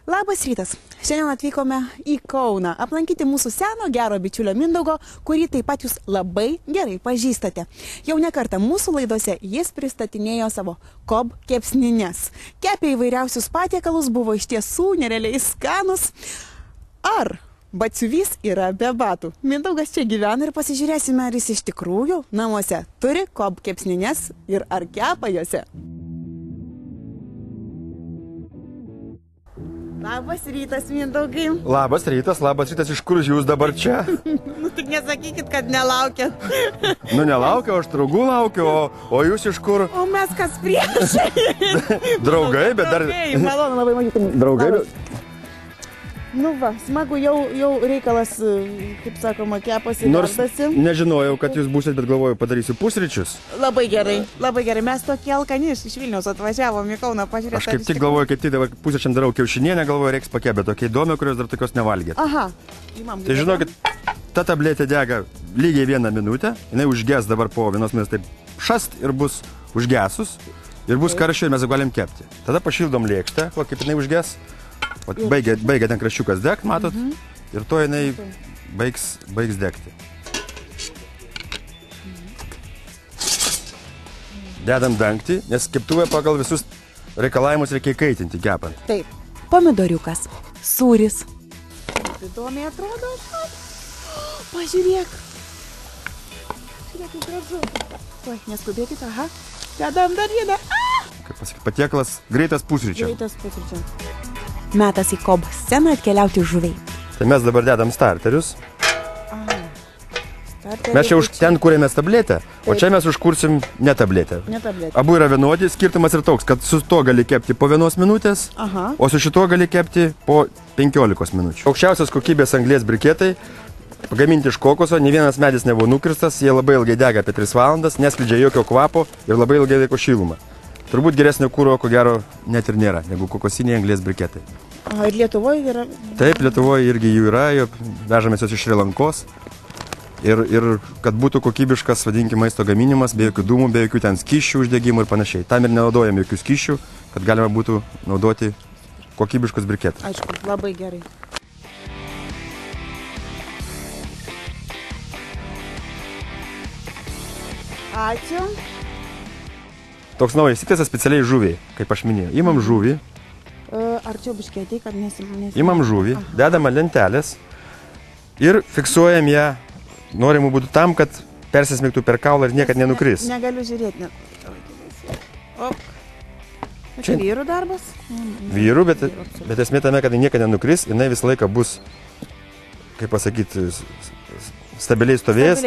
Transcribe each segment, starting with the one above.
Labas rytas. Šiandien atvykome į Kauną aplankyti mūsų seno gero bičiulio Mindaugo, kurį taip pat jūs labai gerai pažįstate. Jau ne kartą mūsų laidose jis pristatinėjo savo kob kepsnines. Kepė įvairiausius patiekalus, buvo iš tiesų nerealiai skanus. Ar batsiuvys yra be batų? Mindaugas čia gyvena ir pasižiūrėsime, ar jis iš tikrųjų namuose turi kob kepsnines ir ar kepa juose. Labas rytas, Mindaugai. Labas rytas, iš kur jūs dabar čia? Nu, tik nesakykit, kad nelaukėt. Nu, nelaukiu, aš draugų laukiu, o jūs iš kur? O mes kas priešai? Draugai, bet dar... Draugai, malonu, labai matyti. Draugai, bet... Nu va, smagu, jau reikalas, kaip sakoma, kepas ir verdasi. Nors nežinojau, kad jūs būsit, bet galvoju, padarysiu pusryčius. Labai gerai, labai gerai. Mes tokie alkani iš Vilniaus atvažiavom į Kauną pažiūrėti. Aš kaip tik galvoju, kaip tik dabar pusryčiam darau kiaušinienę, galvoju, reiks pakepti, bet tokia įdomi, kurios dar tokios nevalgėt. Aha. Tai žinokit, ta tabletė dega lygiai 1 minutę, jinai užges dabar po 1 minutės, taip šast ir bus užgesus, ir bus karščio ir mes galim kepti. Tada pašildom lėkštę, o kaip jinai užges. Baigia ten kraščiukas degt, matot, ir to jinai baigs degti. Dedam dangtį, nes keptuvę pagal visus reikalavimus reikia įkaitinti kepant. Taip. Pomidoriukas, sūris. Įdomiai atrodo. Pažiūrėk. Žiūrėk, kaip gražu. Oi, neskubėkit, aha. Dedam dar vieną. Kaip pasakyti, patiekalas greitas pusryčiam. Greitas pusryčiam. Metas į kob sceną atkeliauti žuviai. Tai mes dabar dedam starterius. Mes čia ten kūrėmės tabletę, o čia mes užkursim ne tabletę. Abu yra vienodi, skirtumas ir toks, kad su to gali kepti po 1 minutės, o su šito gali kepti po 15 minučių. Aukščiausios kokybės anglies briketai, pagaminti iš kokoso, ne vienas medis nebuvo nukirstas, jie labai ilgai dega apie 3 valandas, neskleidžia jokio kvapo ir labai ilgai laiko šilumą. Turbūt geresnio kūro, ko gero, net ir nėra, negu kokosiniai anglies briketai. Ir Lietuvoje yra? Taip, Lietuvoje irgi jų yra, vežamės jos iš Šri Lankos. Ir kad būtų kokybiškas, vadinkime, maisto gaminimas, be jokių dūmų, be jokių ten skysčių uždegimų ir panašiai. Tam ir nenaudojam jokių skysčių, kad galima būtų naudoti kokybiškus briketus. Aišku, labai gerai. Ačiū. Toks naujas įtėsas specialiai žuviai, kaip aš minėjau. Imam žuvį. Arčiau biškėtai, kad nesimės. Imam žuvį, dedam ant lentelės ir fiksuojam ją norimų būdų tam, kad persismigtų per kaulą ir niekad nenukris. Negaliu žiūrėti. Čia vyrų darbas? Vyrų, bet esmė tame, kad niekad nenukris, jinai visą laiką bus, kaip pasakyti, stabiliai stovės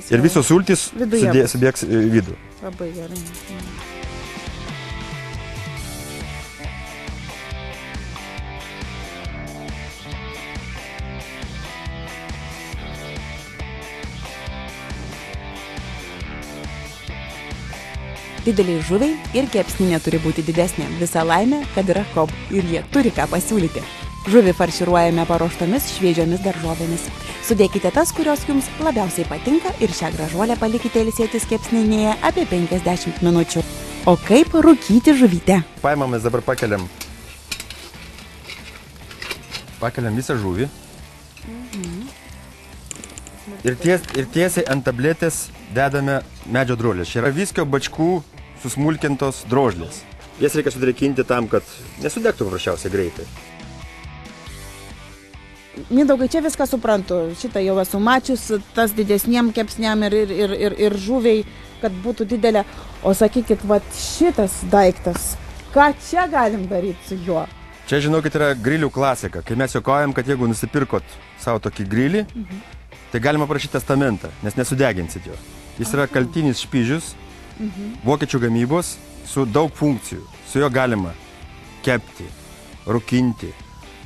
ir visos sultys subėgs į vidų. Labai gerai. Dideliai žuviai ir kepsninė turi būti didesnė. Visa laimė, kad yra kob ir jie turi ką pasiūlyti. Žuvį farširuojame paruoštomis šviežiomis daržovėmis. Sudėkite tas, kurios jums labiausiai patinka ir šią gražuolę palikite ilsėtis kepsninėje apie 50 minučių. O kaip rūkyti žuvytę? Paimamės dabar pakeliam visą žuvį. Ir tiesiai ant tabletės dedame medžio drožlės. Čia yra viskio bačkų susmulkintos drožlės. Jas reikia sudrėkinti tam, kad nesudegtų paprasčiausiai greitai. Mindaugai, čia viską suprantu. Šitą jau esu mačius, tas didesniem kepsniam ir žuviai, kad būtų didelė. O sakykit, vat šitas daiktas, ką čia galim daryti su juo? Čia, žinokit, yra grilių klasika. Kai mes juokaujam, kad jeigu nusipirkot savo tokį grilį, tai galima parašyti testamentą, nes nesudeginsit jo. Jis yra kaltinis špižius, vokiečių gamybos, su daug funkcijų. Su juo galima kepti, rūkinti,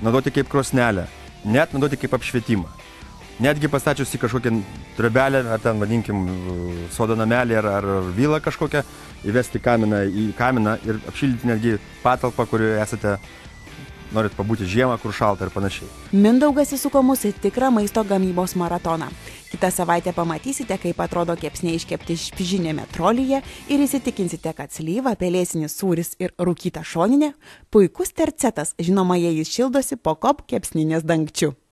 naudoti kaip krosnelę, net naudoti kaip apšvietimą. Netgi pastačius į kažkokią trobelę, ar ten, vadinkim, sodo namelį ar vilą kažkokią, įvesti į kaminą ir apšildyti netgi patalpą, kurioje esate, norit pabūti žiemą, kur šalta ir panašiai. Mindaugas įsuko mus į tikrą maisto gamybos maratoną. Kitą savaitę pamatysite, kaip atrodo kepsniai iškepti špižinėme trolyje ir įsitikinsite, kad slyva, pelėsinis sūris ir rūkyta šoninė puikus tercetas, žinoma, jei jis šildosi po kop kepsninės dangčiu.